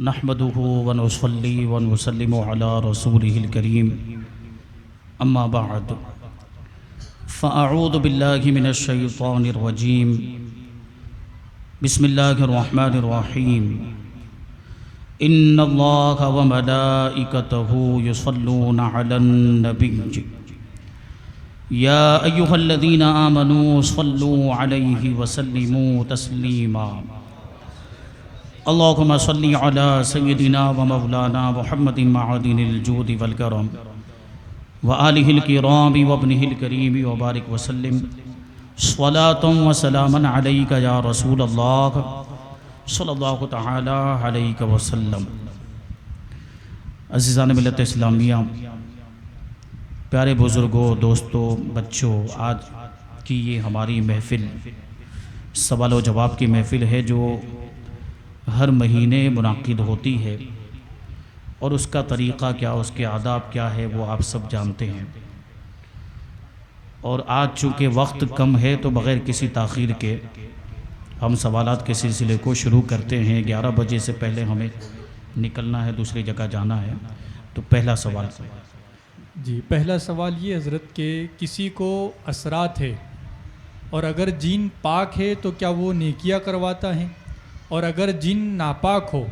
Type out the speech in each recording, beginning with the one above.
نحمده ونصلي ونسلم على رسوله الكريم اما بعد فاعوذ بالله من الشيطان الرجيم بسم الله الرحمن الرحيم ان الله وملائكته يصلون على النبي يا ايها الذين آمنوا صلوا عليه وسلموا تسليما اللهم صل على سيدنا ومولانا محمد معدن الجود والكرم وآلہ الکرام وابنہ الکریم وبارک وسلم صلاة وسلاما علیک یا رسول اللہ صلی اللہ تعالی علیہ وسلم۔ عزیزان ملت اسلامیہ، پیارے بزرگوں، دوستوں، بچوں، آج کی یہ ہماری محفل سوال و جواب کی محفل ہے جو ہر مہینے منعقد ہوتی ہے، اور اس کا طریقہ کیا، اس کے آداب کیا ہے وہ آپ سب جانتے ہیں۔ اور آج چونکہ وقت کم ہے تو بغیر کسی تاخیر کے ہم سوالات کے سلسلے کو شروع کرتے ہیں۔ 11 بجے سے پہلے ہمیں نکلنا ہے، دوسری جگہ جانا ہے۔ تو پہلا سوال جی، پہلا سوال یہ حضرت کہ کسی کو اثرات ہے اور اگر جن پاک ہے تو کیا وہ نیکیاں کرواتا ہے، اور اگر جن ناپاک ہو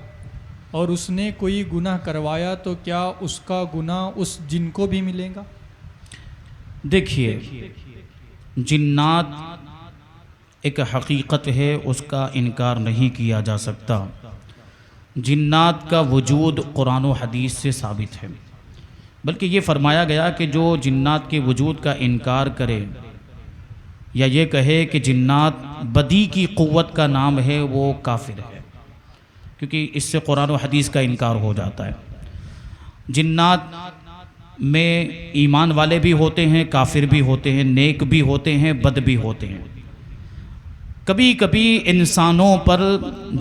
اور اس نے کوئی گناہ کروایا تو کیا اس کا گناہ اس جن کو بھی ملے گا؟ دیکھیے، جنات ایک حقیقت ہے، اس کا انکار نہیں کیا جا سکتا۔ جنات کا وجود قرآن و حدیث سے ثابت ہے، بلکہ یہ فرمایا گیا کہ جو جنات کے وجود کا انکار کرے یا یہ کہے کہ جنات بدی کی قوت کا نام ہے، وہ کافر ہے، کیونکہ اس سے قرآن و حدیث کا انکار ہو جاتا ہے۔ جنات میں ایمان والے بھی ہوتے ہیں، کافر بھی ہوتے ہیں، نیک بھی ہوتے ہیں، بد بھی ہوتے ہیں۔ کبھی کبھی انسانوں پر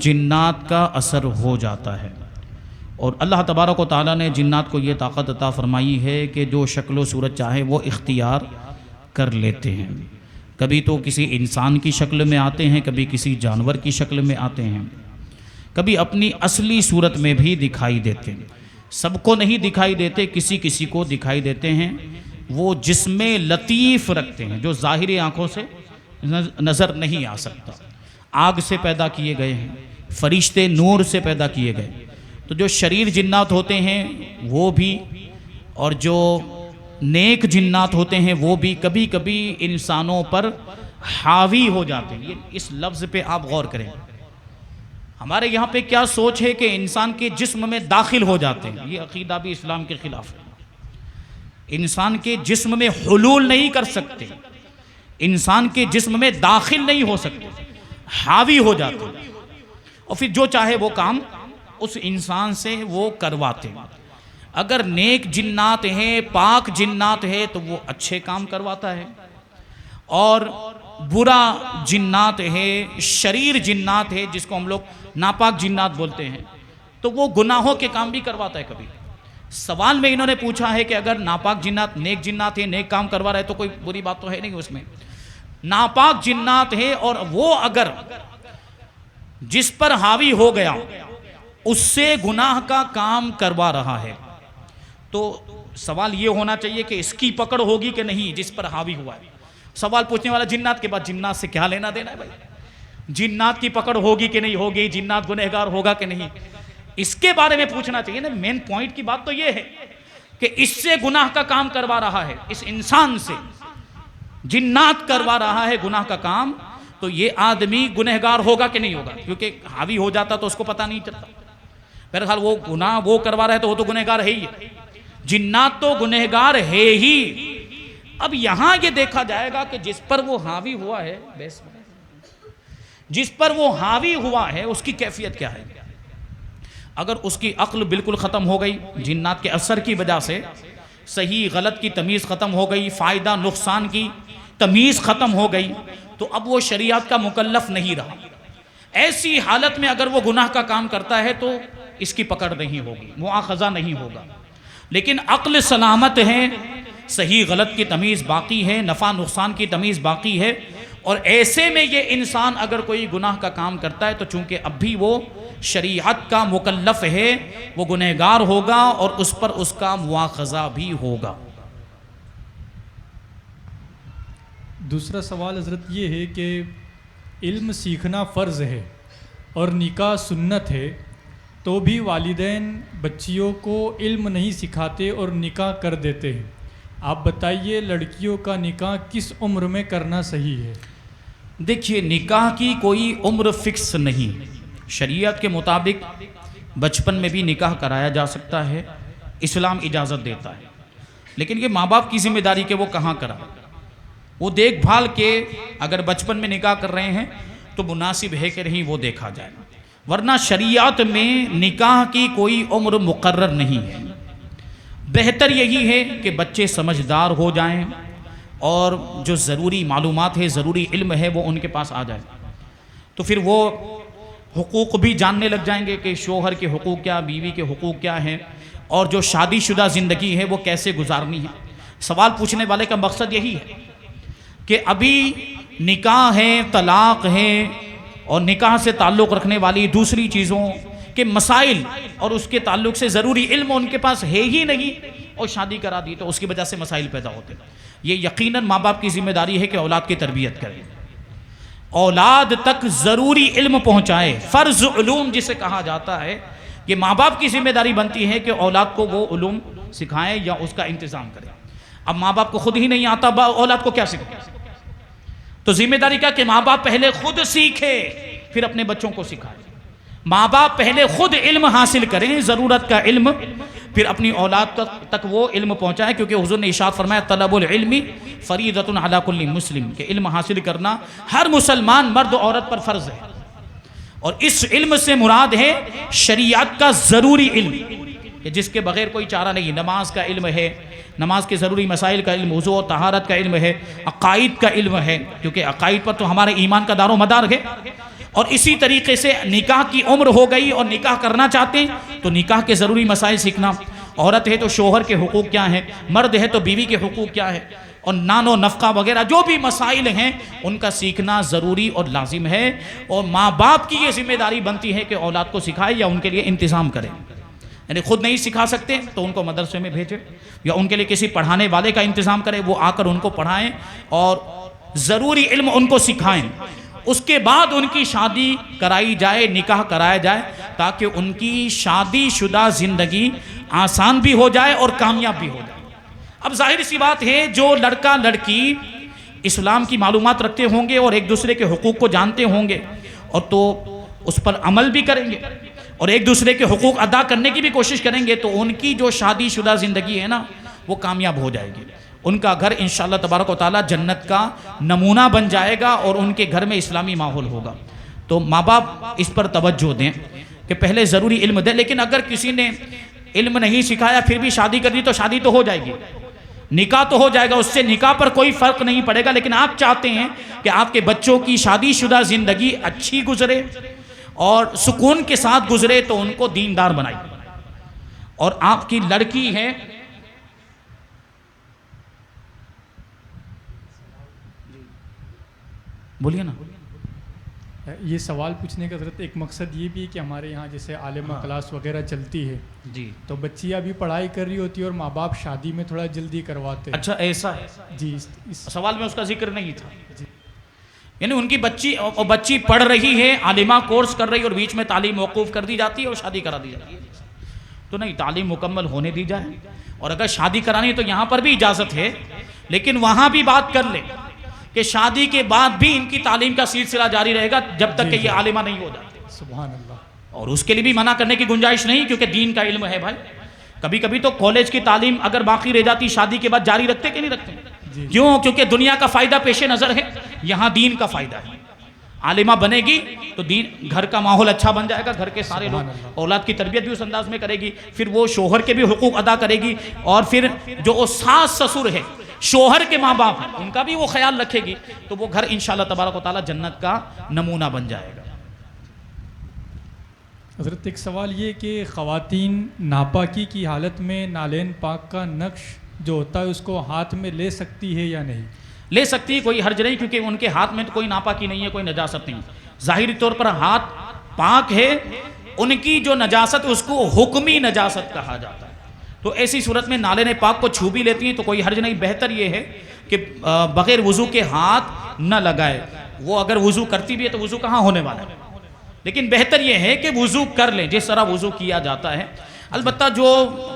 جنات کا اثر ہو جاتا ہے، اور اللہ تبارک و تعالیٰ نے جنات کو یہ طاقت عطا فرمائی ہے کہ جو شکل و صورت چاہے وہ اختیار کر لیتے ہیں۔ کبھی تو کسی انسان کی شکل میں آتے ہیں، کبھی کسی جانور کی شکل میں آتے ہیں، کبھی اپنی اصلی صورت میں بھی دکھائی دیتے ہیں۔ سب کو نہیں دکھائی دیتے، کسی کسی کو دکھائی دیتے ہیں۔ وہ جسم لطیف رکھتے ہیں جو ظاہری آنکھوں سے نظر نہیں آ سکتا۔ آگ سے پیدا کیے گئے ہیں، فرشتے نور سے پیدا کیے گئے۔ تو جو شریر جنات ہوتے ہیں وہ بھی، اور جو نیک جنات ہوتے ہیں وہ بھی کبھی کبھی انسانوں پر حاوی ہو جاتے ہیں۔ اس لفظ پہ آپ غور کریں۔ ہمارے یہاں پہ کیا سوچ ہے کہ انسان کے جسم میں داخل ہو جاتے ہیں، یہ عقیدہ بھی اسلام کے خلاف ہے۔ انسان کے جسم میں حلول نہیں کر سکتے، انسان کے جسم میں داخل نہیں ہو سکتے، حاوی ہو جاتے ہیں، اور پھر جو چاہے وہ کام اس انسان سے وہ کرواتے ہیں۔ اگر نیک جنات ہیں، پاک جنات ہیں تو وہ اچھے کام کرواتا ہے، اور برا جنات ہے، شریر جنات ہے جس کو ہم لوگ ناپاک جنات بولتے ہیں، تو وہ گناہوں کے کام بھی کرواتا ہے۔ کبھی سوال میں انہوں نے پوچھا ہے کہ اگر ناپاک جنات نیک جنات ہیں، نیک کام کروا رہے تو کوئی بری بات تو ہے نہیں اس میں۔ ناپاک جنات ہے اور وہ اگر جس پر حاوی ہو گیا اس سے گناہ کا کام کروا رہا ہے، تو سوال یہ ہونا چاہیے کہ اس کی پکڑ ہوگی کہ نہیں جس پر حاوی ہوا ہے۔ سوال پوچھنے والا جنات کے بعد جنات سے کیا لینا دینا ہے بھائی؟ جنات کی پکڑ ہوگی کہ نہیں ہوگی، جنات گنہگار ہوگا کہ نہیں، اس کے بارے میں پوچھنا چاہیے نا۔ مین پوائنٹ کی بات تو یہ ہے کہ اس سے گناہ کا کام کروا رہا ہے، اس انسان سے جنات کروا رہا ہے گناہ کا کام، تو یہ آدمی گنہگار ہوگا کہ نہیں ہوگا؟ کیونکہ حاوی ہو جاتا تو اس کو پتہ نہیں چلتا۔ بہرحال وہ گناہ وہ کروا رہا ہے تو وہ تو گنہگار ہے ہی ہے، جنات تو گنہگار ہے ہی۔ اب یہاں یہ دیکھا جائے گا کہ جس پر وہ حاوی ہوا ہے، جس پر وہ حاوی ہوا ہے اس کی کیفیت کیا ہے۔ اگر اس کی عقل بالکل ختم ہو گئی جنات کے اثر کی وجہ سے، صحیح غلط کی تمیز ختم ہو گئی، فائدہ نقصان کی تمیز ختم ہو گئی، تو اب وہ شریعت کا مکلف نہیں رہا۔ ایسی حالت میں اگر وہ گناہ کا کام کرتا ہے تو اس کی پکڑ نہیں ہوگی، مؤاخذہ نہیں ہوگا۔ لیکن عقل سلامت ہے، صحیح غلط کی تمیز باقی ہے، نفع نقصان کی تمیز باقی ہے، اور ایسے میں یہ انسان اگر کوئی گناہ کا کام کرتا ہے تو چونکہ اب بھی وہ شریعت کا مکلف ہے وہ گنہگار ہوگا اور اس پر اس کا مواخذہ بھی ہوگا۔ دوسرا سوال حضرت یہ ہے کہ علم سیکھنا فرض ہے اور نکاح سنت ہے، تو بھی والدین بچیوں کو علم نہیں سکھاتے اور نکاح کر دیتے ہیں۔ آپ بتائیے لڑکیوں کا نکاح کس عمر میں کرنا صحیح ہے؟ دیکھیے نکاح کی کوئی عمر فکس نہیں، شریعت کے مطابق بچپن میں بھی نکاح کرایا جا سکتا ہے، اسلام اجازت دیتا ہے، لیکن یہ ماں باپ کی ذمہ داری کہ وہ کہاں کرا، وہ دیکھ بھال کے اگر بچپن میں نکاح کر رہے ہیں تو مناسب ہے کہ نہیں وہ دیکھا جائے، ورنہ شریعت میں نکاح کی کوئی عمر مقرر نہیں ہے۔ بہتر یہی ہے کہ بچے سمجھدار ہو جائیں اور جو ضروری معلومات ہے، ضروری علم ہے وہ ان کے پاس آ جائے، تو پھر وہ حقوق بھی جاننے لگ جائیں گے کہ شوہر کے حقوق کیا، بیوی کے حقوق کیا ہیں، اور جو شادی شدہ زندگی ہے وہ کیسے گزارنی ہے۔ سوال پوچھنے والے کا مقصد یہی ہے کہ ابھی نکاح ہے، طلاق ہے اور نکاح سے تعلق رکھنے والی دوسری چیزوں کے مسائل اور اس کے تعلق سے ضروری علم ان کے پاس ہے ہی نہیں اور شادی کرا دی، تو اس کی وجہ سے مسائل پیدا ہوتے ہیں۔ یہ یقیناً ماں باپ کی ذمہ داری ہے کہ اولاد کی تربیت کریں، اولاد تک ضروری علم پہنچائے، فرض علوم جسے کہا جاتا ہے، یہ ماں باپ کی ذمہ داری بنتی ہے کہ اولاد کو وہ علوم سکھائیں یا اس کا انتظام کریں۔ اب ماں باپ کو خود ہی نہیں آتا، اولاد کو کیا سکھائیں؟ تو ذمہ داری کیا کہ ماں باپ پہلے خود سیکھے پھر اپنے بچوں کو سکھائے، ماں باپ پہلے خود علم حاصل کریں، ضرورت کا علم، پھر اپنی اولاد تک وہ علم پہنچائیں، کیونکہ حضور نے ارشاد فرمایا طلب العلم فریضۃ علی کل مسلم، کہ علم حاصل کرنا ہر مسلمان مرد و عورت پر فرض ہے، اور اس علم سے مراد ہے شریعت کا ضروری علم کہ جس کے بغیر کوئی چارہ نہیں۔ نماز کا علم ہے، نماز کے ضروری مسائل کا علم، وضو اور طہارت کا علم ہے، عقائد کا علم ہے، کیونکہ عقائد پر تو ہمارے ایمان کا دار و مدار ہے، اور اسی طریقے سے نکاح کی عمر ہو گئی اور نکاح کرنا چاہتے ہیں تو نکاح کے ضروری مسائل سیکھنا، عورت ہے تو شوہر کے حقوق کیا ہیں، مرد ہے تو بیوی کے حقوق کیا ہے، اور نان و نفقہ وغیرہ جو بھی مسائل ہیں ان کا سیکھنا ضروری اور لازم ہے، اور ماں باپ کی یہ ذمہ داری بنتی ہے کہ اولاد کو سکھائے یا ان کے لیے انتظام کرے، یعنی خود نہیں سکھا سکتے تو ان کو مدرسے میں بھیجے یا ان کے لیے کسی پڑھانے والے کا انتظام کرے، وہ آ کر ان کو پڑھائیں اور ضروری علم ان کو سکھائیں، اس کے بعد ان کی شادی کرائی جائے، نکاح کرایا جائے، تاکہ ان کی شادی شدہ زندگی آسان بھی ہو جائے اور کامیاب بھی ہو جائے۔ اب ظاہر سی بات ہے جو لڑکا لڑکی اسلام کی معلومات رکھتے ہوں گے اور ایک دوسرے کے حقوق کو جانتے ہوں گے اور تو اس پر عمل بھی کریں گے اور ایک دوسرے کے حقوق ادا کرنے کی بھی کوشش کریں گے، تو ان کی جو شادی شدہ زندگی ہے نا وہ کامیاب ہو جائے گی، ان کا گھر انشاءاللہ تبارک و تعالی جنت کا نمونہ بن جائے گا اور ان کے گھر میں اسلامی ماحول ہوگا۔ تو ماں باپ اس پر توجہ دیں کہ پہلے ضروری علم دیں، لیکن اگر کسی نے علم نہیں سکھایا پھر بھی شادی کر دی تو شادی تو ہو جائے گی، نکاح تو ہو جائے گا، اس سے نکاح پر کوئی فرق نہیں پڑے گا، لیکن آپ چاہتے ہیں کہ آپ کے بچوں کی شادی شدہ زندگی اچھی گزرے اور سکون کے ساتھ گزرے، تو ان کو دیندار بنائیے، اور آپ کی لڑکی ہے بولیے نا۔ یہ سوال پوچھنے کا ضرورت ایک مقصد یہ بھی ہے کہ ہمارے یہاں جیسے عالمہ کلاس وغیرہ چلتی ہے جی، تو بچی ابھی پڑھائی کر رہی ہوتی ہے اور ماں باپ شادی میں تھوڑا جلدی کرواتے ہیں۔ اچھا ایسا ہے، جی سوال میں اس کا ذکر نہیں تھا، یعنی ان کی بچی پڑھ رہی ہے، عالمہ کورس کر رہی ہے اور بیچ میں تعلیم موقوف کر دی جاتی ہے اور شادی کرا دی جاتی ہے، تو نہیں، تعلیم مکمل ہونے دی جائے، اور اگر شادی کرانی ہے تو یہاں پر بھی اجازت ہے، لیکن وہاں بھی بات کر لیں کہ شادی کے بعد بھی ان کی تعلیم کا سلسلہ جاری رہے گا جب تک کہ یہ عالمہ نہیں ہو جاتی۔ سبحان اللہ۔ اور اس کے لیے بھی منع کرنے کی گنجائش نہیں، کیونکہ دین کا علم ہے بھائی، کبھی کبھی تو کالج کی تعلیم اگر باقی رہ جاتی شادی کے بعد جاری رکھتے کہ نہیں رکھتے؟ کیوں؟ کیونکہ دنیا کا فائدہ پیش نظر ہے، یہاں دین کا فائدہ ہے، عالمہ بنے گی تو دین، گھر کا ماحول اچھا بن جائے گا، گھر کے سارے لوگ، اولاد کی تربیت بھی اس انداز میں کرے گی، پھر وہ شوہر کے بھی حقوق ادا کرے گی، اور پھر جو ساس سسر ہے، شوہر کے ماں باپ ہیں، ان کا بھی وہ خیال رکھے گی، تو وہ گھر انشاءاللہ تبارک و تعالی جنت کا نمونہ بن جائے گا۔ حضرت ایک سوال یہ کہ خواتین ناپاکی کی حالت میں نالین پاک کا نقش جو ہوتا ہے اس کو ہاتھ میں لے سکتی ہے یا نہیں؟ لے سکتی، کوئی حرج نہیں، کیونکہ ان کے ہاتھ میں تو کوئی ناپاکی نہیں ہے، کوئی نجاست نہیں، ظاہری طور پر ہاتھ پاک ہے، ان کی جو نجاست اس کو حکمی نجاست کہا جاتا ہے. تو ایسی صورت میں نالین پاک کو چھو بھی لیتی ہیں تو کوئی حرج نہیں. بہتر یہ ہے کہ بغیر وضو کے ہاتھ نہ لگائے. وہ اگر وضو کرتی بھی ہے تو وضو کہاں ہونے والا ہے, لیکن بہتر یہ ہے کہ وضو کر لیں جس طرح وضو کیا جاتا ہے. البتہ جو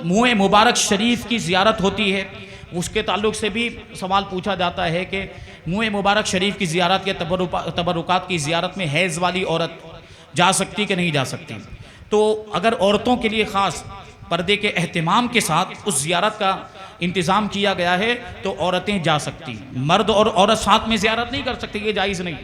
منہ مبارک شریف کی زیارت ہوتی ہے اس کے تعلق سے بھی سوال پوچھا جاتا ہے کہ منہ مبارک شریف کی زیارت یا تبرکات کی زیارت میں حیض والی عورت جا سکتی کہ نہیں جا سکتی. تو اگر عورتوں کے لیے خاص پردے کے اہتمام کے ساتھ اس زیارت کا انتظام کیا گیا ہے تو عورتیں جا سکتی. مرد اور عورت ساتھ میں زیارت نہیں کر سکتے, یہ جائز نہیں.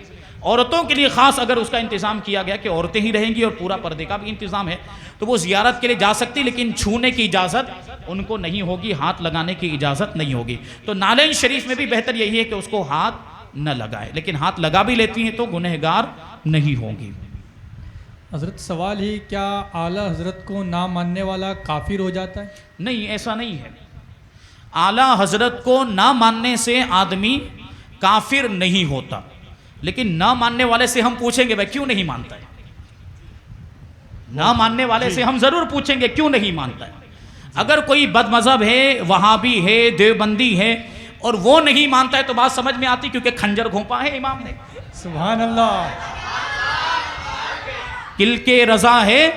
عورتوں کے لیے خاص اگر اس کا انتظام کیا گیا کہ عورتیں ہی رہیں گی اور پورا پردے کا بھی انتظام ہے تو وہ زیارت کے لیے جا سکتی, لیکن چھونے کی اجازت ان کو نہیں ہوگی, ہاتھ لگانے کی اجازت نہیں ہوگی. تو نالین شریف میں بھی بہتر یہی ہے کہ اس کو ہاتھ نہ لگائے, لیکن ہاتھ لگا بھی لیتی ہیں تو گنہگار نہیں ہوں گی. حضرت سوال ہے, کیا اعلیٰ حضرت کو نہ ماننے والا کافر ہو جاتا ہے؟ نہیں, ایسا نہیں ہے. اعلیٰ حضرت کو نہ ماننے سے آدمی کافر نہیں ہوتا, لیکن نہ ماننے والے سے ہم پوچھیں گے بھائی کیوں نہیں مانتا ہے. نہ ماننے والے سے ہم ضرور پوچھیں گے کیوں نہیں مانتا ہے. اگر کوئی بد مذہب ہے, وہابی ہے, دیوبندی ہے اور وہ نہیں مانتا ہے تو بات سمجھ میں آتی, کیونکہ خنجر گھونپا ہے امام نے. سبحان اللہ. کل کے رضا ہے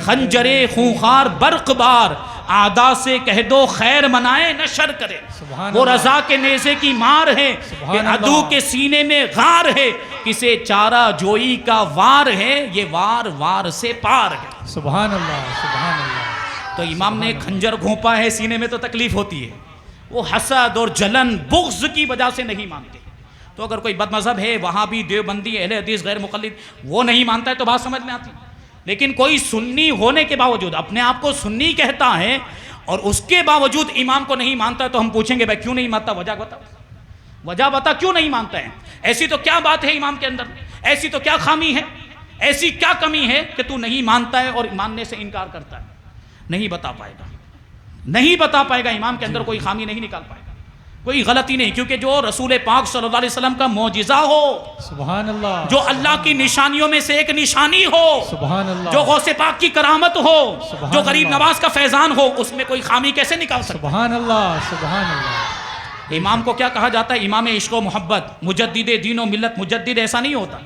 خنجر خونخوار برق بار, اعدا سے کہہ دو خیر منائے نہ شر کرے. وہ رضا کے نیزے کی مار ہے کہ عدو کے سینے میں غار ہے, کسے چارہ جوئی کا وار ہے یہ وار وار سے پار ہے. سبحان اللہ, سبحان اللہ. تو امام نے خنجر گھونپا ہے سینے میں تو تکلیف ہوتی ہے, وہ حسد اور جلن بغض کی وجہ سے نہیں مانتے. تو اگر کوئی بد مذہب ہے, وہابی, دیوبندی, اہل حدیث, غیر مقلد, وہ نہیں مانتا ہے تو بات سمجھ میں آتی. لیکن کوئی سنی ہونے کے باوجود اپنے آپ کو سنی کہتا ہے اور اس کے باوجود امام کو نہیں مانتا ہے تو ہم پوچھیں گے بھائی کیوں نہیں مانتا, وجہ بتا, وجہ بتا کیوں نہیں مانتا ہے. ایسی تو کیا بات ہے امام کے اندر, ایسی تو کیا خامی ہے, ایسی کیا کمی ہے کہ تو نہیں مانتا ہے اور ماننے سے انکار کرتا ہے. نہیں بتا پائے گا, نہیں بتا پائے گا. امام کے اندر کوئی خامی نہیں نکال پائے گا, کوئی غلطی نہیں, کیونکہ جو رسول پاک صلی اللہ علیہ وسلم کا معجزہ ہو, سبحان اللہ, جو اللہ کی نشانیوں میں سے ایک نشانی ہو, سبحان اللہ, جو غوث پاک کی کرامت ہو, سبحان جو غریب اللہ, نواز کا فیضان ہو, اس میں کوئی خامی کیسے نکال سکتا. سبحان اللہ, سبحان اللہ. امام کو کیا کہا جاتا ہے؟ امام عشق و محبت, مجدد دین و ملت. مجدد ایسا نہیں ہوتا,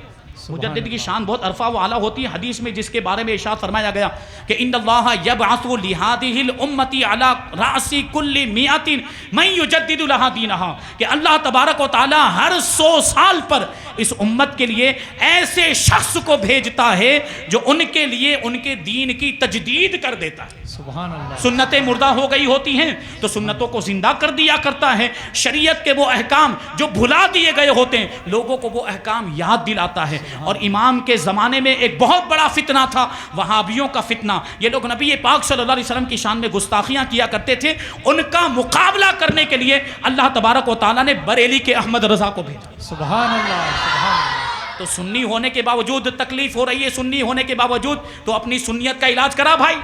مجدد کی شان بہت عرفہ و اعلیٰ ہوتی ہے. حدیث میں جس کے بارے میں ارشاد فرمایا گیا کہ ان اللہ یبعث لہذہ الامۃ علی رأس کل مئۃ من یجدد لہا دینہا, کہ اللہ تبارک و تعالی ہر 100 سال پر اس امت کے لیے ایسے شخص کو بھیجتا ہے جو ان کے لیے ان کے دین کی تجدید کر دیتا ہے. سبحان اللہ. سنتیں مردہ ہو گئی ہوتی ہیں تو سنتوں کو زندہ کر دیا کرتا ہے. شریعت کے وہ احکام جو بھلا دیے گئے ہوتے ہیں لوگوں کو وہ احکام یاد دلاتا ہے. اور امام کے زمانے میں ایک بہت بڑا فتنہ تھا, وہابیوں کا فتنہ. یہ لوگ نبی پاک صلی اللہ علیہ وسلم کی شان میں گستاخیاں کیا کرتے تھے. ان کا مقابلہ کرنے کے لیے اللہ تبارک و تعالیٰ نے بریلی کے احمد رضا کو بھیجا. سبحان اللہ, سبحان اللہ. تو سنی ہونے کے باوجود تکلیف ہو رہی ہے, سنی ہونے کے باوجود تو اپنی سنیت کا علاج کرا بھائی.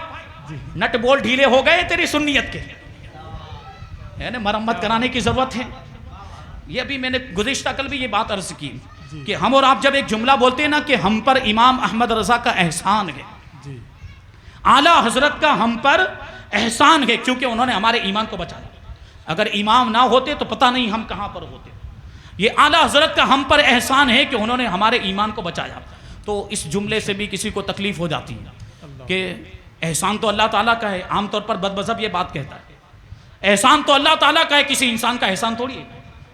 نٹ بول ڈھیلے ہو گئے تیری سنیت کے, یعنی مرمت کرانے کی ضرورت ہے. یہ ابھی میں نے گزشتہ کل بھی یہ بات عرض کی کہ ہم اور آپ جب ایک جملہ بولتے ہیں نا کہ ہم پر امام احمد رضا کا احسان ہے, اعلیٰ حضرت کا ہم پر احسان ہے, کیونکہ انہوں نے ہمارے ایمان کو بچایا. اگر امام نہ ہوتے تو پتہ نہیں ہم کہاں پر ہوتے. یہ اعلیٰ حضرت کا ہم پر احسان ہے کہ انہوں نے ہمارے ایمان کو بچایا. تو اس جملے سے بھی کسی کو تکلیف ہو جاتی ہے کہ احسان تو اللہ تعالیٰ کا ہے. عام طور پر بد مذہب یہ بات کہتا ہے احسان تو اللہ تعالیٰ کا ہے, کسی انسان کا احسان تھوڑی ہے.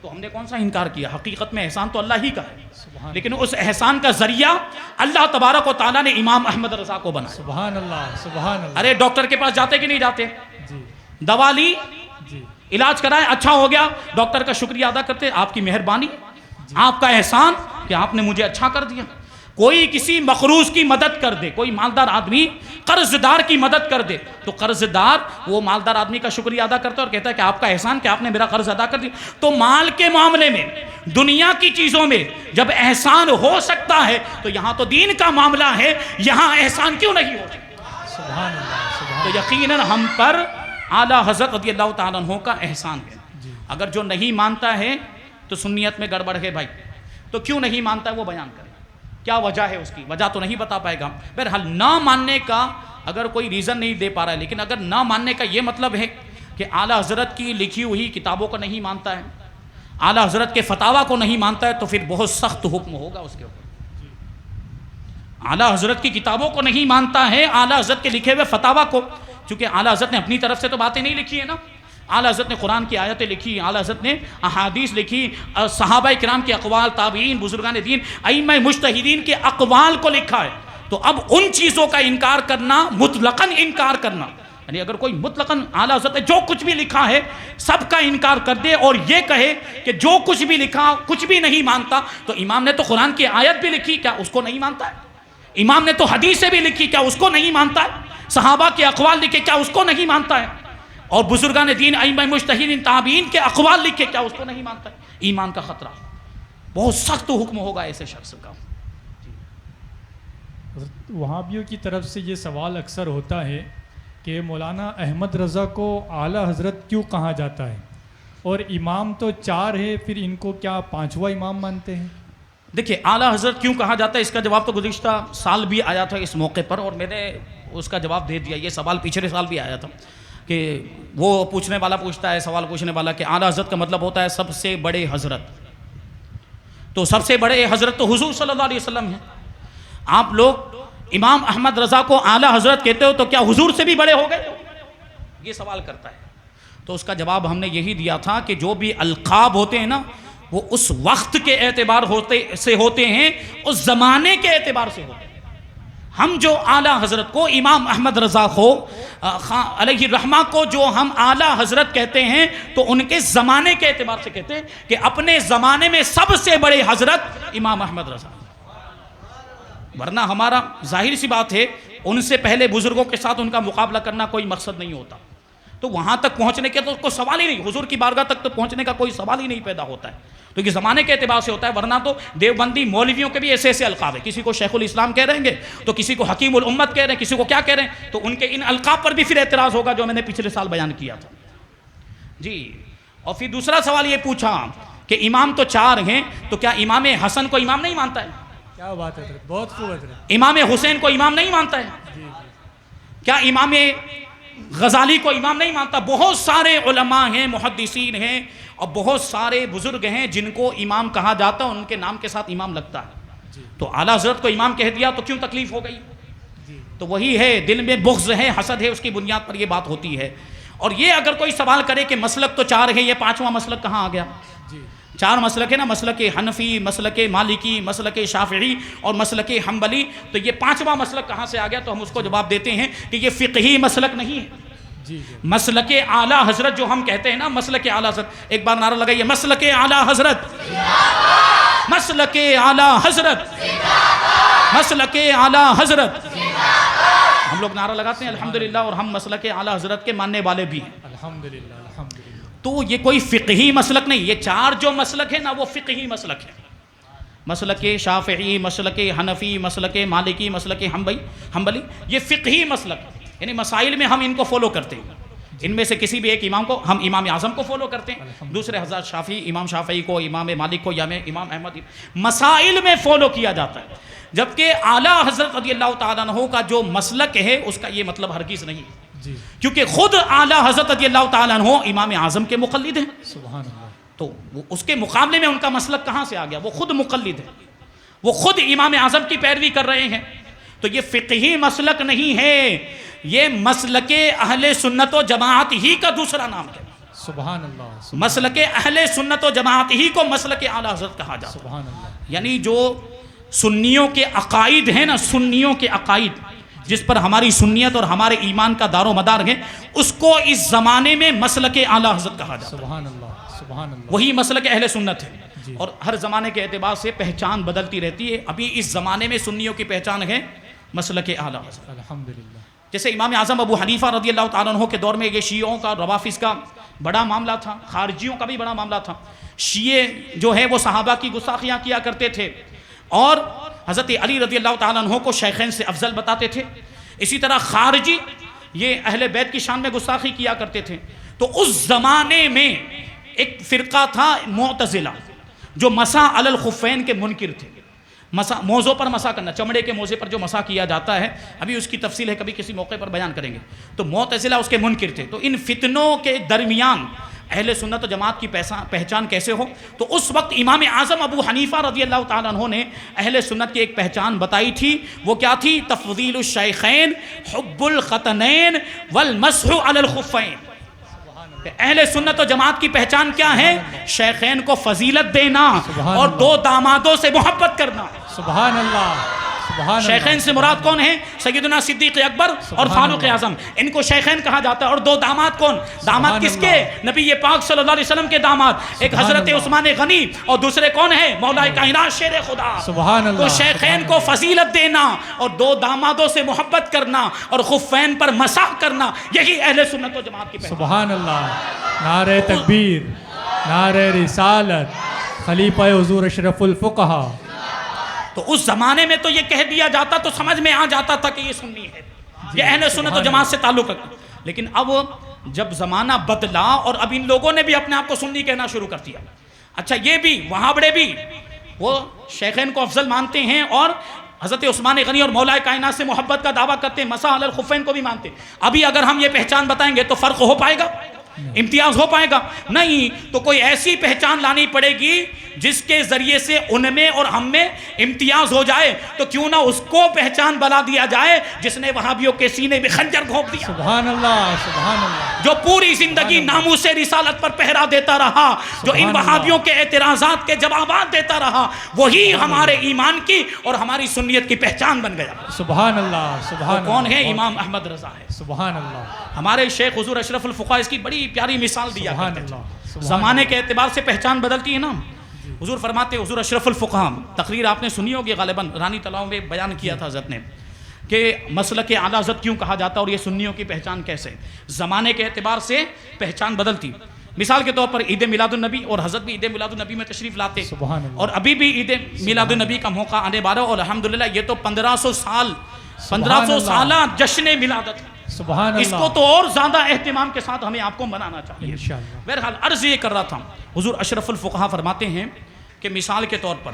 تو ہم نے کون سا انکار کیا؟ حقیقت میں احسان تو اللہ ہی کا ہے, لیکن اس احسان کا ذریعہ اللہ تبارک و تعالیٰ نے امام احمد رضا کو بنایا. سبحان اللہ, سبحان اللہ. ارے ڈاکٹر کے پاس جاتے کہ نہیں جاتے؟ جی, دوا لی, جی, علاج کرائے, اچھا ہو گیا, ڈاکٹر کا شکریہ ادا کرتے, آپ کی مہربانی, آپ کا احسان کہ آپ نے مجھے اچھا کر دیا. کوئی کسی مقروض کی مدد کر دے, کوئی مالدار آدمی قرض دار کی مدد کر دے تو قرض دار وہ مالدار آدمی کا شکریہ ادا کرتا ہے اور کہتا ہے کہ آپ کا احسان کہ آپ نے میرا قرض ادا کر دیا. تو مال کے معاملے میں, دنیا کی چیزوں میں جب احسان ہو سکتا ہے تو یہاں تو دین کا معاملہ ہے, یہاں احسان کیوں نہیں ہو سکتا؟ سبحان اللہ, سبحان. تو یقیناً ہم پر اعلیٰ حضرت رضی اللہ تعالیٰ عنہ کا احسان ہے. اگر جو نہیں مانتا ہے تو سنیت میں گڑبڑ ہے بھائی, تو کیوں نہیں مانتا ہے وہ بیان کرے. کیا وجہ ہے اس کی، وجہ تو نہیں بتا پائے گا. بہرحال نہ ماننے کا اگر کوئی ریزن نہیں دے پا رہا ہے، لیکن اگر نہ ماننے کا یہ مطلب ہے کہ اعلیٰ حضرت کی لکھی ہوئی کتابوں کو نہیں مانتا ہے، اعلیٰ حضرت کے فتاویٰ کو نہیں مانتا ہے، تو پھر بہت سخت حکم ہوگا اس کے اوپر. اعلیٰ حضرت کی کتابوں کو نہیں مانتا ہے، اعلیٰ حضرت کے لکھے ہوئے فتاویٰ کو، چونکہ اعلیٰ حضرت نے اپنی طرف سے تو باتیں نہیں لکھی ہیں نا. اعلیٰ حضرت نے قرآن کی آیتیں لکھی، اعلیٰ حضرت نے احادیث لکھی، صحابہ کرام کے اقوال، تابعین، بزرگان دین، ائمہ مجتہدین کے اقوال کو لکھا ہے. تو اب ان چیزوں کا انکار کرنا، مطلقاً انکار کرنا، یعنی اگر کوئی مطلقاً اعلیٰ حضرت نے جو کچھ بھی لکھا ہے سب کا انکار کر دے اور یہ کہے کہ جو کچھ بھی لکھا کچھ بھی نہیں مانتا، تو امام نے تو قرآن کی آیت بھی لکھی، کیا اس کو نہیں مانتا ہے؟ امام نے تو حدیثیں بھی لکھی، کیا اس کو نہیں مانتا ہے؟ صحابہ کے اقوال لکھے، کیا اس کو نہیں مانتا ہے؟ اور بزرگان دین، ائمہ مجتہدین، تابعین کے اقوال لکھے، کیا اس کو نہیں مانتا ہے؟ ایمان کا خطرہ، بہت سخت حکم ہوگا ایسے شخص کا. وہابیوں کی طرف سے یہ سوال اکثر ہوتا ہے کہ مولانا احمد رضا کو اعلیٰ حضرت کیوں کہا جاتا ہے، اور امام تو 4 ہے، پھر ان کو کیا 5واں امام مانتے ہیں؟ دیکھیے، اعلیٰ حضرت کیوں کہا جاتا ہے اس کا جواب تو گزشتہ سال بھی آیا تھا اس موقع پر، اور میں نے اس کا جواب دے دیا. یہ سوال پچھلے سال بھی آیا تھا کہ وہ پوچھنے والا پوچھتا ہے، سوال پوچھنے والا کہ اعلیٰ حضرت کا مطلب ہوتا ہے سب سے بڑے حضرت. تو سب سے بڑے حضرت تو حضور صلی اللہ علیہ وسلم ہیں. آپ لوگ امام احمد رضا کو اعلیٰ حضرت کہتے ہو، تو کیا حضور سے بھی بڑے ہو گئے؟ یہ سوال کرتا ہے. تو اس کا جواب ہم نے یہی دیا تھا کہ جو بھی القاب ہوتے ہیں نا، وہ اس وقت کے اعتبار ہوتے ہیں، اس زمانے کے اعتبار سے ہوتے ہیں. ہم جو اعلیٰ حضرت کو، امام احمد رضا کو علیہ الرحمہ کو جو ہم اعلیٰ حضرت کہتے ہیں، تو ان کے زمانے کے اعتبار سے کہتے ہیں کہ اپنے زمانے میں سب سے بڑے حضرت امام احمد رضا. ورنہ ہمارا ظاہر سی بات ہے ان سے پہلے بزرگوں کے ساتھ ان کا مقابلہ کرنا کوئی مقصد نہیں ہوتا. تو وہاں تک پہنچنے کے تو کوئی سوال ہی نہیں، حضور کی بارگاہ تک تو پہنچنے کا کوئی سوال ہی نہیں پیدا ہوتا ہے. تو یہ زمانے کے اعتبار سے ہوتا ہے. ورنہ تو دیوبندی مولویوں کے بھی ایسے ایسے القاب ہیں، کسی کو شیخ الاسلام کہہ رہیں گے، تو کسی کو حکیم الامت کہہ رہے ہیں، کسی کو کیا کہہ رہے ہیں. تو ان کے ان القاب پر بھی پھر اعتراض ہوگا جو میں نے پچھلے سال بیان کیا تھا. جی، اور پھر دوسرا سوال یہ پوچھا کہ امام تو 4 ہیں، تو کیا امام حسن کو امام نہیں مانتا ہے؟ کیا بات ہے، بہت خوب ہے. امام حسین کو امام نہیں مانتا ہے؟ کیا امام غزالی کو امام نہیں مانتا؟ بہت سارے علماء ہیں، محدثین ہیں، اور بہت سارے بزرگ ہیں جن کو امام کہا جاتا ہے، ان کے نام کے ساتھ امام لگتا ہے. تو اعلیٰ حضرت کو امام کہہ دیا تو کیوں تکلیف ہو گئی؟ تو وہی ہے، دل میں بغض ہے، حسد ہے، اس کی بنیاد پر یہ بات ہوتی ہے. اور یہ اگر کوئی سوال کرے کہ مسلک تو 4 ہے، یہ 5واں مسلک کہاں آ گیا؟ 4 مسلک ہے نا، مسلک حنفی، مسلک مالکی، مسلک شافعی اور مسلک حنبلی. تو یہ 5واں مسلک کہاں سے آ گیا؟ تو ہم اس کو جواب دیتے ہیں کہ یہ فقہی مسلک نہیں ہے. مسلک اعلیٰ حضرت جو ہم کہتے ہیں نا، مسلک اعلیٰ حضرت، ایک بار نعرہ لگائیے، مسلک اعلیٰ حضرت، مسلک اعلیٰ حضرت، مسلک اعلیٰ حضرت. ہم لوگ نعرہ لگاتے ہیں الحمدللہ، اور ہم مسلک اعلیٰ حضرت کے ماننے والے بھی ہیں الحمدللہ الحمدللہ. تو یہ کوئی فقہی مسلک نہیں. یہ 4 جو مسلک ہے نا، وہ فقہی مسلک ہے. مسلک شافعی، مسلک حنفی، مسلک مالکی، مسلک حنبلی، یہ فقہی مسلک ہے. یعنی مسائل میں ہم ان کو فالو کرتے ہیں. ان میں سے کسی بھی ایک امام کو، ہم امام اعظم کو فالو کرتے ہیں، دوسرے حضرت شافعی، امام شافعی کو، امام مالک کو، یا امام احمد، مسائل میں فالو کیا جاتا ہے. جبکہ اعلیٰ حضرت رضی اللہ تعالیٰ عنہ کا جو مسلک ہے، اس کا یہ مطلب ہرگز نہیں، کیونکہ خود اعلیٰ حضرت رضی اللہ تعالیٰ عنہ امام اعظم کے مقلد ہیں. سبحان اللہ. تو اس کے مقابلے میں ان کا مسلک کہاں سے آ گیا؟ وہ خود مقلد ہے، وہ خود امام اعظم کی پیروی کر رہے ہیں. تو یہ فقہی مسلک نہیں ہے، یہ مسلک اہل سنت و جماعت ہی کا دوسرا نام ہے. سبحان اللہ. مسلک اہل سنت و جماعت ہی کو مسلک اعلیٰ حضرت کہا جاتا ہے. سبحان اللہ. یعنی جو سنیوں کے عقائد ہیں نا، سنیوں کے عقائد جس پر ہماری سنیت اور ہمارے ایمان کا دار و مدار ہے، اس کو اس زمانے میں مسلک اعلیٰ حضرت کہا جاتا ہے. سبحان اللہ. سبحان اللہ. وہی مسلک اہل سنت ہے. اور ہر زمانے کے اعتبار سے پہچان بدلتی رہتی ہے. ابھی اس زمانے میں سنیوں کی پہچان ہے مسلک اعلیٰ حضرت. الحمدللہ. جیسے امام اعظم ابو حنیفہ رضی اللہ تعالیٰ عنہ کے دور میں یہ شیعوں کا، روافض کا بڑا معاملہ تھا، خارجیوں کا بھی بڑا معاملہ تھا. شیعہ جو ہے وہ صحابہ کی گستاخیاں کیا کرتے تھے، اور حضرت علی رضی اللہ تعالیٰ عنہ کو شیخین سے افضل بتاتے تھے. اسی طرح خارجی یہ اہل بیت کی شان میں گستاخی کیا کرتے تھے. تو اس زمانے میں ایک فرقہ تھا معتزلہ، جو مسح علی الخفین کے منکر تھے. موزوں پر مسح کرنا، چمڑے کے موزے پر جو مسح کیا جاتا ہے، ابھی اس کی تفصیل ہے، کبھی کسی موقع پر بیان کریں گے. تو معتزلہ اس کے منکر تھے. تو ان فتنوں کے درمیان اہل سنت و جماعت کی پہچان کیسے ہو؟ تو اس وقت امام اعظم ابو حنیفہ رضی اللہ تعالیٰ عنہ نے اہل سنت کی ایک پہچان بتائی تھی. وہ کیا تھی؟ تفضیل الشیخین، حب الختنین والمسح علی الخفین. اہل سنت و جماعت کی پہچان کیا ہے؟ شیخین کو فضیلت دینا اور دو دامادوں سے محبت کرنا. سبحان اللہ. شیخین سے مراد کون ہیں؟ سیدنا صدیق اکبر اور فاروق اعظم، ان کو شیخین کہا جاتا ہے. اور دو داماد کون؟ داماد کس کے؟ نبی پاک صلی اللہ علیہ وسلم کے داماد. ایک حضرت عثمان غنی اور دوسرے کون ہیں؟ مولا کائنات شیر خدا. سبحان اللہ. تو شیخین کو فضیلت دینا اور دو دامادوں سے محبت کرنا اور خفین پر مسح کرنا، یہی اہل سنت و جماعت کی پہچان. سبحان اللہ. نعرہ تکبیر، نعرہ رسالت، خلیفہ حضور اشرف الفقہا. تو اس زمانے میں تو یہ کہہ دیا جاتا تو سمجھ میں آ جاتا تھا کہ یہ سنی ہے، یہ اہل سنت و جماعت سے تعلق رکھتا. لیکن اب جب زمانہ بدلا اور اب ان لوگوں نے بھی اپنے آپ کو سنی کہنا شروع کر دیا. اچھا یہ بھی وہابڑے بھی وہ شیخین کو افضل مانتے ہیں اور حضرت عثمان غنی اور مولا کائنات سے محبت کا دعویٰ کرتے ہیں، مسح علی الخفین کو بھی مانتے ہیں. ابھی اگر ہم یہ پہچان بتائیں گے تو فرق ہو پائے گا؟ امتیاز ہو پائے گا؟ نہیں. تو کوئی ایسی پہچان لانی پڑے گی جس کے ذریعے سے ان میں اور ہم میں امتیاز ہو جائے. تو کیوں نہ اس کو پہچان بنا دیا جائے جس نے وہابیوں کے سینے میں خنجر گھونپ دیا. سبحان اللہ. سبحان اللہ. جو پوری زندگی ناموس رسالت پر پہرا دیتا رہا، جو ان وہابیوں کے اعتراضات کے جوابات دیتا رہا، وہی ہمارے ایمان کی اور ہماری سنیت کی پہچان بن گیا. سبحان اللہ. سبحان اللہ. کون ہے؟ امام احمد رضا ہے. سبحان اللہ. ہمارے شیخ حضور اشرف الفقہا اس کی بڑی پیاری مثال دیا کرتے تھے. اللہ. زمانے کے اعتبار سے پہچان بدلتی ہے نا. حضور فرماتے، حضور اشرف الفقہا، تقریر آپ نے سنی ہوگی غالباً، رانی تلاؤں میں بیان کیا تھا حضرت نے کہ مسلک اعلیٰ حضرت کیوں کہا جاتا اور یہ سنیوں کی پہچان کیسے. زمانے کے اعتبار سے پہچان بدلتی. مثال کے طور پر عید میلاد النبی، اور حضرت بھی عید میلاد النبی میں تشریف لاتے، سبحان اللہ. اور ابھی بھی عید میلاد النبی کا موقع آنے والا، اور الحمدللہ یہ تو 1500 سالہ جشن میلادت. سبحان اللہ. اس کو تو اور زیادہ اہتمام کے ساتھ ہمیں آپ کو منانا چاہیے. انشاءاللہ. بہرحال عرض یہ کر رہا تھا، حضور اشرف الفقہا فرماتے ہیں کہ مثال کے طور پر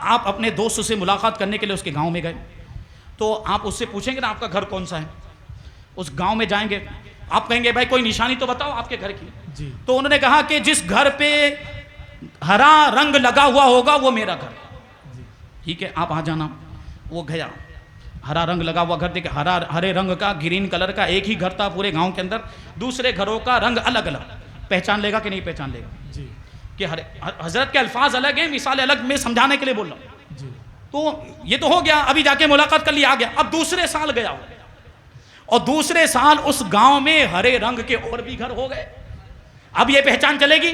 آپ اپنے دوست سے ملاقات کرنے کے لیے اس کے گاؤں میں گئے، تو آپ اس سے پوچھیں گے نا آپ کا گھر کون سا ہے. اس گاؤں میں جائیں گے، آپ کہیں گے بھائی کوئی نشانی تو بتاؤ آپ کے گھر کی. جی. تو انہوں نے کہا کہ جس گھر پہ ہرا رنگ لگا ہوا ہوگا وہ میرا گھر. ٹھیک ہے، آپ آ جانا. وہ گیا، ہرا رنگ لگا ہوا گھر دیکھے، ہرے رنگ کا، گرین کلر کا ایک ہی گھر تھا پورے گاؤں کے اندر. دوسرے گھروں کا رنگ الگ الگ. پہچان لے گا کہ نہیں پہچان لے گا؟ جی. کہ حضرت کے الفاظ الگ ہیں، مثال الگ، میں سمجھانے کے لیے بول رہا ہوں. جی. تو یہ تو ہو گیا، ابھی جا کے ملاقات کر لیا، آ گیا. اب دوسرے سال گیا اور دوسرے سال اس گاؤں میں ہرے رنگ کے اور بھی گھر ہو گئے. اب یہ پہچان چلے گی؟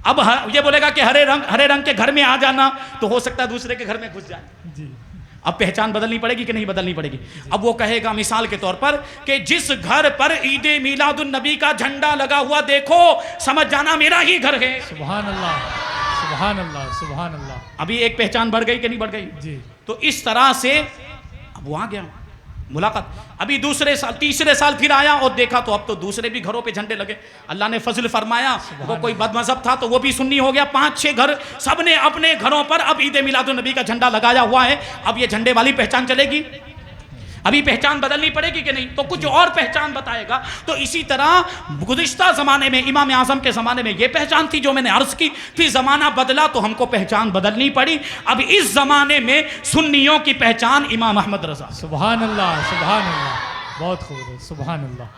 اب یہ بولے گا کہ ہرے رنگ کے گھر میں آ جانا، تو ہو سکتا ہے دوسرے کے گھر میں گھس جائے. جی. اب پہچان بدلنی پڑے گی کہ نہیں بدلنی پڑے گی؟ اب وہ کہے گا مثال کے طور پر کہ جس گھر پر عید میلاد النبی کا جھنڈا لگا ہوا دیکھو، سمجھ جانا میرا ہی گھر ہے. سبحان اللہ. سبحان اللہ. سبحان اللہ. ابھی ایک پہچان بڑھ گئی کہ نہیں بڑھ گئی؟ جی. تو اس طرح سے اب وہ آ گیا ملاقات. ابھی دوسرے سال، تیسرے سال پھر آیا اور دیکھا تو اب تو دوسرے بھی گھروں پہ جھنڈے لگے. اللہ نے فضل فرمایا، وہ کوئی بد مذہب تھا تو وہ بھی سنی ہو گیا. 5-6 گھر سب نے اپنے گھروں پر اب عید میلاد النبی کا جھنڈا لگایا ہوا ہے. اب یہ جھنڈے والی پہچان چلے گی؟ ابھی پہچان بدلنی پڑے گی کہ نہیں؟ تو کچھ اور پہچان بتائے گا. تو اسی طرح گزشتہ زمانے میں امام اعظم کے زمانے میں یہ پہچان تھی جو میں نے عرض کی. پھر زمانہ بدلا تو ہم کو پہچان بدلنی پڑی. اب اس زمانے میں سنیوں کی پہچان امام احمد رضا. سبحان اللہ. سبحان اللہ. بہت خوب ہے. سبحان اللہ.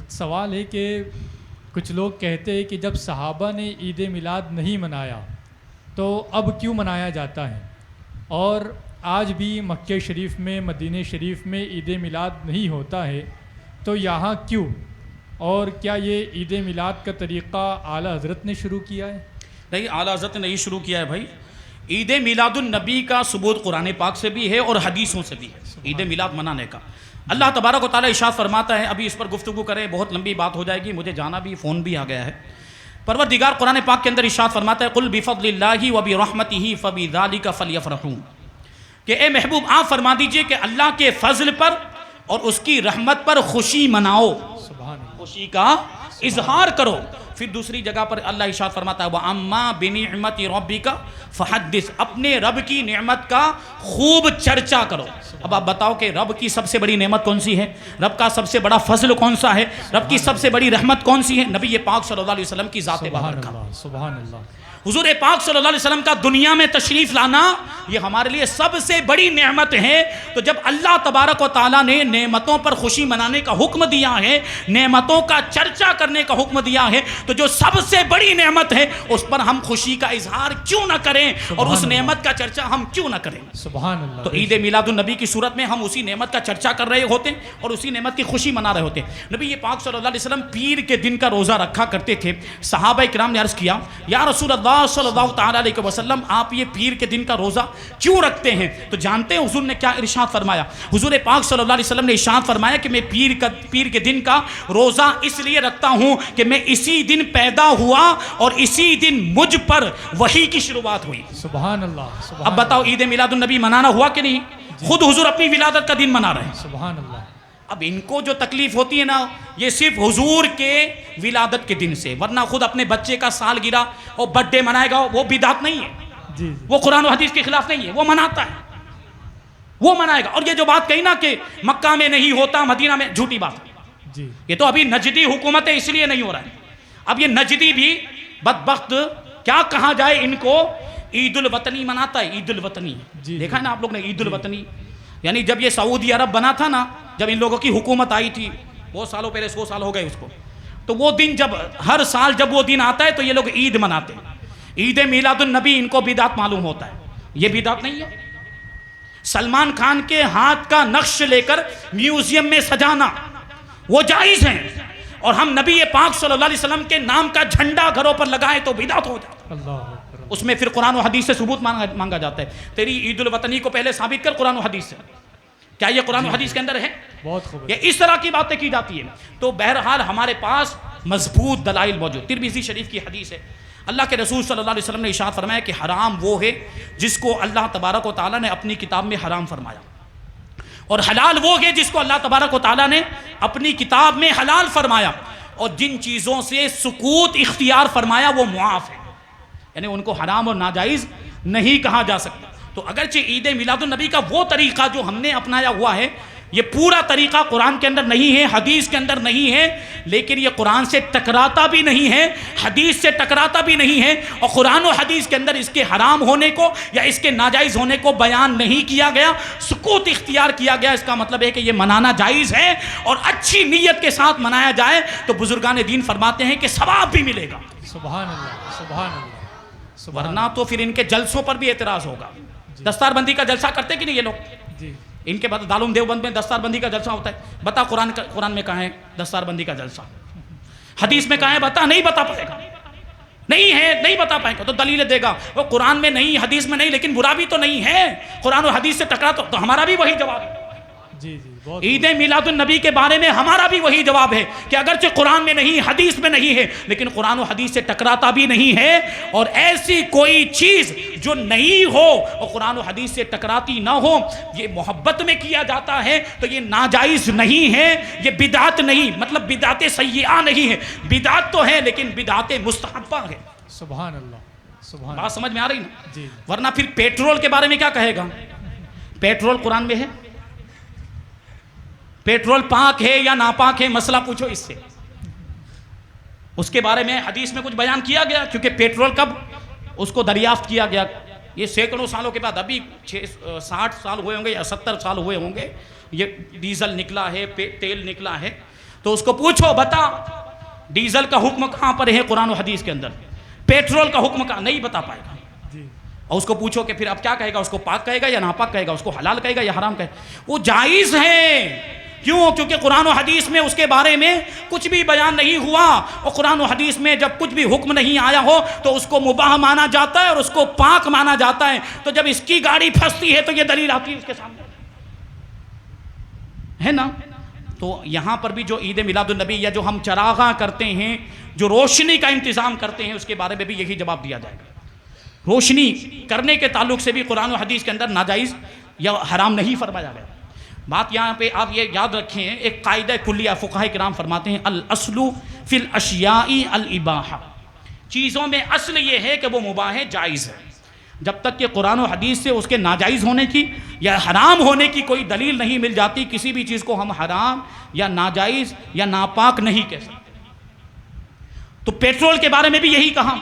سوال ہے کہ کچھ لوگ کہتے ہیں کہ جب صحابہ نے عید میلاد نہیں منایا تو اب کیوں منایا جاتا ہے، اور آج بھی مکہ شریف میں، مدینہ شریف میں عید میلاد نہیں ہوتا ہے تو یہاں کیوں، اور کیا یہ عید میلاد کا طریقہ اعلیٰ حضرت نے شروع کیا ہے؟ نہیں، اعلیٰ حضرت نے نہیں شروع کیا ہے بھائی. عید میلاد النبی کا ثبوت قرآن پاک سے بھی ہے اور حدیثوں سے بھی ہے عید میلاد منانے کا. اللہ تبارک و تعالیٰ ارشاد فرماتا ہے، ابھی اس پر گفتگو کریں بہت لمبی بات ہو جائے گی، مجھے جانا بھی، فون بھی آ گیا ہے. پروردگار قرآن پاک کے اندر ارشاد فرماتا ہے، قل بفضل اللہ وبرحمتہ فبذلک فلیفرحوا، کہ اے محبوب آپ فرما دیجئے کہ اللہ کے فضل پر اور اس کی رحمت پر خوشی مناؤ، سبحان اللہ. خوشی کا اظہار کرو. پھر دوسری جگہ پر اللہ ارشاد فرماتا ہے وَأَمَّا بِنِعْمَةِ رَبِّكَ فَحَدِّثْ، اپنے رب کی نعمت کا خوب چرچا کرو۔ اب آپ بتاؤ کہ رب کی سب سے بڑی نعمت کون سی ہے، رب کا سب سے بڑا فضل کون سا ہے، رب کی سب سے بڑی رحمت کون سی ہے؟ نبی پاک صلی اللہ علیہ وسلم کی ذات بابرکت۔ سبحان اللہ۔ حضور پاک صلی اللہ علیہ وسلم کا دنیا میں تشریف لانا یہ ہمارے لیے سب سے بڑی نعمت ہے۔ تو جب اللہ تبارک و تعالیٰ نے نعمتوں پر خوشی منانے کا حکم دیا ہے، نعمتوں کا چرچا کرنے کا حکم دیا ہے، تو جو سب سے بڑی نعمت ہے اس پر ہم خوشی کا اظہار کیوں نہ کریں اور اس نعمت کا چرچا ہم کیوں نہ کریں؟ سبحان اللہ۔ تو عید میلاد النبی کی صورت میں ہم اسی نعمت کا چرچا کر رہے ہوتے ہیں اور اسی نعمت کی خوشی منا رہے ہوتے ہیں۔ نبی پاک صلی اللہ علیہ وسلم پیر کے دن کا روزہ رکھا کرتے تھے۔ صحابہ کرام نے عرض کیا یا رسول اللہ صلی اللہ تعالیٰ علیہ وسلم آپ یہ پیر کے دن کا روزہ کیوں رکھتے ہیں؟ تو جانتے ہیں حضور نے کیا ارشاد فرمایا؟ حضور پاک صلی اللہ علیہ وسلم نے ارشاد فرمایا کہ میں پیر کے دن کا روزہ اس لیے رکھتا ہوں کہ میں اسی دن پیدا ہوا اور اسی دن مجھ پر وحی کی شروعات ہوئی۔ سبحان اللہ۔ اب بتاؤ عید میلاد النبی منانا ہوا کہ نہیں؟ خود حضور اپنی ولادت کا دن منا رہے ہیں۔ سبحان اللہ۔ اب ان کو جو تکلیف ہوتی ہے نا یہ صرف حضور کے ولادت کے دن سے، ورنہ خود اپنے بچے کا سالگرہ اور برتھ ڈے منائے گا وہ بدعت نہیں ہے، جی وہ قرآن و حدیث کے خلاف نہیں ہے، وہ مناتا ہے، وہ منائے گا۔ اور یہ جو بات کہی نا کہ مکہ میں نہیں ہوتا مدینہ میں، جھوٹی بات ہے۔ جی یہ تو ابھی نجدی حکومت ہے اس لیے نہیں ہو رہا ہے۔ اب یہ نجدی بھی بدبخت کیا کہا جائے ان کو عید الوطنی مناتا ہے، عید الوطنی۔ دیکھا ہے نا آپ لوگ نے عید الوطنی؟ یعنی جب یہ سعودی عرب بنا تھا نا، جب ان لوگوں کی حکومت آئی تھی بہت سالوں پہلے، 100 سال ہو گئے اس کو، تو وہ دن جب ہر سال جب وہ دن آتا ہے تو یہ لوگ عید مناتے ہیں۔ عید میلاد النبی ان کو بدعت معلوم ہوتا ہے، یہ بدعت نہیں ہے۔ سلمان خان کے ہاتھ کا نقش لے کر میوزیم میں سجانا وہ جائز ہے، اور ہم نبی پاک صلی اللہ علیہ وسلم کے نام کا جھنڈا گھروں پر لگائیں تو بدعت ہو جاتا ہے۔ اللہ اکبر۔ اس میں پھر قرآن و حدیث سے ثبوت مانگا جاتا ہے۔ تیری عید الوطنی کو پہلے ثابت کر قرآن و حدیث سے، کیا یہ قرآن و حدیث کے اندر ہے؟ بہت خوب۔ یہ اس طرح کی باتیں کی جاتی ہیں۔ تو بہرحال ہمارے پاس مضبوط دلائل موجود۔ ترمذی شریف کی حدیث ہے، اللہ کے رسول صلی اللہ علیہ وسلم نے ارشاد فرمایا کہ حرام وہ ہے جس کو اللہ تبارک و تعالیٰ نے اپنی کتاب میں حرام فرمایا، اور حلال وہ ہے جس کو اللہ تبارک و تعالیٰ نے اپنی کتاب میں حلال فرمایا، اور جن چیزوں سے سکوت اختیار فرمایا وہ معاف ہے، یعنی ان کو حرام اور ناجائز نہیں کہا جا سکتا۔ تو اگرچہ عید میلاد النبی کا وہ طریقہ جو ہم نے اپنایا ہوا ہے یہ پورا طریقہ قرآن کے اندر نہیں ہے، حدیث کے اندر نہیں ہے، لیکن یہ قرآن سے ٹکراتا بھی نہیں ہے، حدیث سے ٹکراتا بھی نہیں ہے، اور قرآن و حدیث کے اندر اس کے حرام ہونے کو یا اس کے ناجائز ہونے کو بیان نہیں کیا گیا، سکوت اختیار کیا گیا۔ اس کا مطلب ہے کہ یہ منانا جائز ہے، اور اچھی نیت کے ساتھ منایا جائے تو بزرگان دین فرماتے ہیں کہ ثواب بھی ملے گا۔ سبحان اللہ، سبحان اللہ۔ ورنہ تو پھر ان کے جلسوں پر بھی اعتراض ہوگا۔ دستار بندی کا جلسہ کرتے کہ نہیں یہ لوگ؟ جی ان کے بعد دارالعلوم دیوبند میں دستار بندی کا جلسہ ہوتا ہے، بتا قرآن میں کہاں ہے دستار بندی کا جلسہ؟ حدیث میں کہاں ہے؟ بتا، نہیں بتا پائے گا، نہیں ہے، نہیں بتا پائے گا۔ تو دلیل دے گا وہ قرآن میں نہیں، حدیث میں نہیں، لیکن برا بھی تو نہیں ہے، قرآن و حدیث سے ٹکرا تو ہمارا بھی وہی جواب ہے۔ جی جی بہت عید میلاد النبی کے بارے میں ہمارا بھی وہی جواب ہے کہ اگرچہ قرآن میں نہیں، حدیث میں نہیں ہے، لیکن قرآن و حدیث سے ٹکراتا بھی نہیں ہے، اور ایسی کوئی چیز جو نہیں ہو اور قرآن و حدیث سے ٹکراتی نہ ہو یہ محبت میں کیا جاتا ہے تو یہ ناجائز نہیں ہے، یہ بدعت نہیں، مطلب بدعت سیئہ نہیں ہے، بدعت تو ہے لیکن بدعت مستحبہ ہے۔ سبحان اللہ، سبحان بات سمجھ میں آ رہی نا؟ جی ورنہ پھر پیٹرول کے بارے میں کیا کہے گا؟ پیٹرول قرآن میں ہے؟ پیٹرول پاک ہے یا ناپاک ہے مسئلہ پوچھو اس سے، اس کے بارے میں حدیث میں کچھ بیان کیا گیا؟ کیونکہ پیٹرول کب اس کو دریافت کیا گیا؟ یہ سینکڑوں سالوں کے بعد، ابھی 60 سال ہوئے ہوں گے یا 70 سال ہوئے ہوں گے یہ ڈیزل نکلا ہے، تیل نکلا ہے، تو اس کو پوچھو بتا ڈیزل کا حکم کہاں پر ہے قرآن و حدیث کے اندر، پیٹرول کا حکم کہاں؟ نہیں بتا پائے گا۔ جی اور اس کو پوچھو کہ پھر اب کیا کہے گا، اس کو پاک کہے گا یا ناپاک کہے گا، اس کو حلال کہے گا یا حرام کہے گا؟ وہ جائز ہے، کیوں؟ کیونکہ قرآن و حدیث میں اس کے بارے میں کچھ بھی بیان نہیں ہوا، اور قرآن و حدیث میں جب کچھ بھی حکم نہیں آیا ہو تو اس کو مباح مانا جاتا ہے اور اس کو پاک مانا جاتا ہے۔ تو جب اس کی گاڑی پھنستی ہے تو یہ دلیل آتی ہے اس کے سامنے، ہے نا؟ تو یہاں پر بھی جو عید میلاد النبی یا جو ہم چراغاں کرتے ہیں، جو روشنی کا انتظام کرتے ہیں، اس کے بارے میں بھی یہی جواب دیا جائے گا۔ روشنی کرنے کے تعلق سے بھی قرآن و حدیث کے اندر ناجائز یا حرام نہیں فرمایا گیا۔ بات یہاں پہ آپ یہ یاد رکھیں، ایک قاعدہ کلیہ فقہاء کرام فرماتے ہیں الاصل فی الاشیاء الاباحہ، چیزوں میں اصل یہ ہے کہ وہ مباح ہے، جائز ہے، جب تک کہ قرآن و حدیث سے اس کے ناجائز ہونے کی یا حرام ہونے کی کوئی دلیل نہیں مل جاتی، کسی بھی چیز کو ہم حرام یا ناجائز یا ناپاک نہیں کہہ سکتے۔ تو پیٹرول کے بارے میں بھی یہی کہا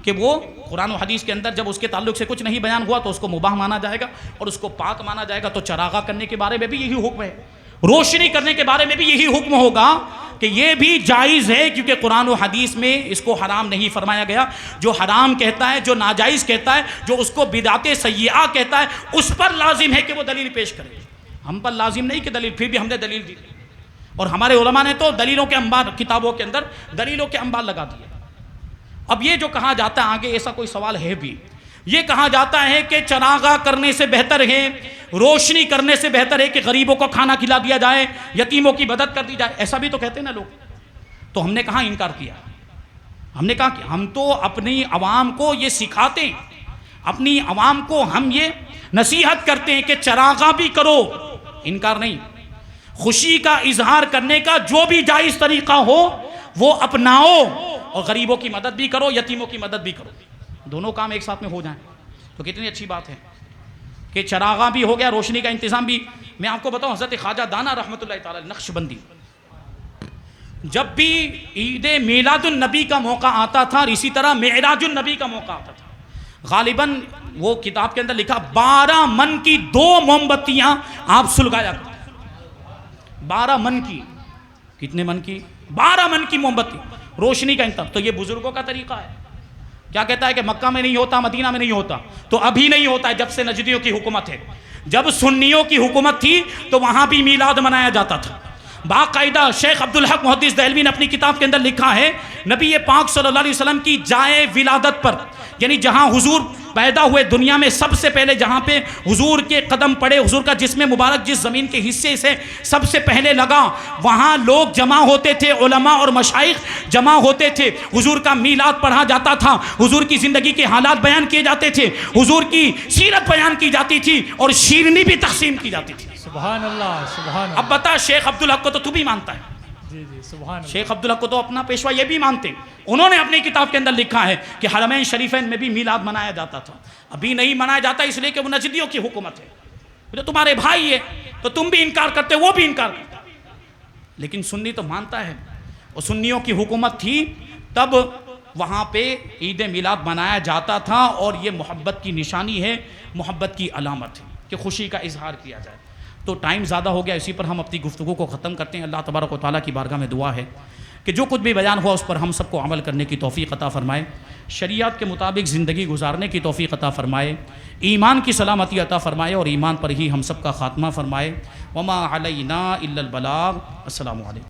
کہ وہ قرآن و حدیث کے اندر جب اس کے تعلق سے کچھ نہیں بیان ہوا تو اس کو مباح مانا جائے گا اور اس کو پاک مانا جائے گا۔ تو چراغاں کرنے کے بارے میں بھی یہی حکم ہے، روشنی کرنے کے بارے میں بھی یہی حکم ہوگا کہ یہ بھی جائز ہے، کیونکہ قرآن و حدیث میں اس کو حرام نہیں فرمایا گیا۔ جو حرام کہتا ہے، جو ناجائز کہتا ہے، جو اس کو بدعت سیئہ کہتا ہے، اس پر لازم ہے کہ وہ دلیل پیش کرے۔ ہم پر لازم نہیں کہ دلیل، پھر بھی ہم نے دلیل دی، اور ہمارے علماء نے تو دلیلوں کے انبار، کتابوں کے اندر دلیلوں کے انبار لگا دیے۔ اب یہ جو کہا جاتا ہے، آگے ایسا کوئی سوال ہے بھی، یہ کہا جاتا ہے کہ چراغاں کرنے سے بہتر ہے، روشنی کرنے سے بہتر ہے کہ غریبوں کو کھانا کھلا دیا جائے، یتیموں کی مدد کر دی جائے، ایسا بھی تو کہتے ہیں نا لوگ۔ تو ہم نے کہاں انکار کیا، ہم نے کہا کہ ہم تو اپنی عوام کو یہ سکھاتے ہیں، اپنی عوام کو ہم یہ نصیحت کرتے ہیں کہ چراغاں بھی کرو، انکار نہیں، خوشی کا اظہار کرنے کا جو بھی جائز طریقہ ہو وہ اپناؤ، اور غریبوں کی مدد بھی کرو، یتیموں کی مدد بھی کرو، دونوں کام ایک ساتھ میں ہو جائیں تو کتنی اچھی بات ہے کہ چراغاں بھی ہو گیا، روشنی کا انتظام بھی۔ میں آپ کو بتاؤں، حضرت خواجہ دانا رحمۃ اللہ تعالی نقشبندی جب بھی عید میلاد النبی کا موقع آتا تھا اور اسی طرح معراج النبی کا موقع آتا تھا، غالباً وہ کتاب کے اندر لکھا 12 من کی 2 موم بتیاں آپ سلگایا کرتے، 12 من کی، کتنے من کی؟ 12 من کی موم بتی روشنی کا انتظام۔ تو یہ بزرگوں کا طریقہ ہے۔ کیا کہتا ہے کہ مکہ میں نہیں ہوتا، مدینہ میں نہیں ہوتا، تو ابھی نہیں ہوتا ہے جب سے نجدیوں کی حکومت ہے۔ جب سنیوں کی حکومت تھی تو وہاں بھی میلاد منایا جاتا تھا باقاعدہ۔ شیخ عبدالحق محدث دہلوی نے اپنی کتاب کے اندر لکھا ہے، نبی پاک صلی اللہ علیہ وسلم کی جائے ولادت پر، یعنی جہاں حضور پیدا ہوئے دنیا میں سب سے پہلے جہاں پہ حضور کے قدم پڑے، حضور کا جسم مبارک جس زمین کے حصے سے سب سے پہلے لگا، وہاں لوگ جمع ہوتے تھے، علماء اور مشائخ جمع ہوتے تھے، حضور کا میلاد پڑھا جاتا تھا، حضور کی زندگی کے حالات بیان کیے جاتے تھے، حضور کی سیرت بیان کی جاتی تھی، اور شیرنی بھی تقسیم کی جاتی تھی۔ سبحان اللہ، سبحان اللہ۔ اب بتا، شیخ عبدالحق کو تو بھی مانتا ہے، جی جی، سبحان اللہ۔ شیخ عبدالحق کو تو اپنا پیشوا یہ بھی مانتے، انہوں نے اپنی کتاب کے اندر لکھا ہے کہ حرمین شریفین میں بھی میلاد منایا جاتا تھا، ابھی نہیں منایا جاتا اس لیے کہ وہ نجدیوں کی حکومت ہے، جو تمہارے بھائی ہے تو تم بھی انکار کرتے، وہ بھی انکار کرتا، لیکن سنی تو مانتا ہے، اور سنیوں کی حکومت تھی تب وہاں پہ عید میلاد منایا جاتا تھا، اور یہ محبت کی نشانی ہے، محبت کی علامت ہے کہ خوشی کا اظہار کیا جائے۔ تو ٹائم زیادہ ہو گیا، اسی پر ہم اپنی گفتگو کو ختم کرتے ہیں۔ اللہ تبارک و تعالیٰ کی بارگاہ میں دعا ہے کہ جو کچھ بھی بیان ہوا اس پر ہم سب کو عمل کرنے کی توفیق عطا فرمائے، شریعت کے مطابق زندگی گزارنے کی توفیق عطا فرمائے، ایمان کی سلامتی عطا فرمائے، اور ایمان پر ہی ہم سب کا خاتمہ فرمائے۔ وما علینا الا البلاغ۔ السلام علیکم۔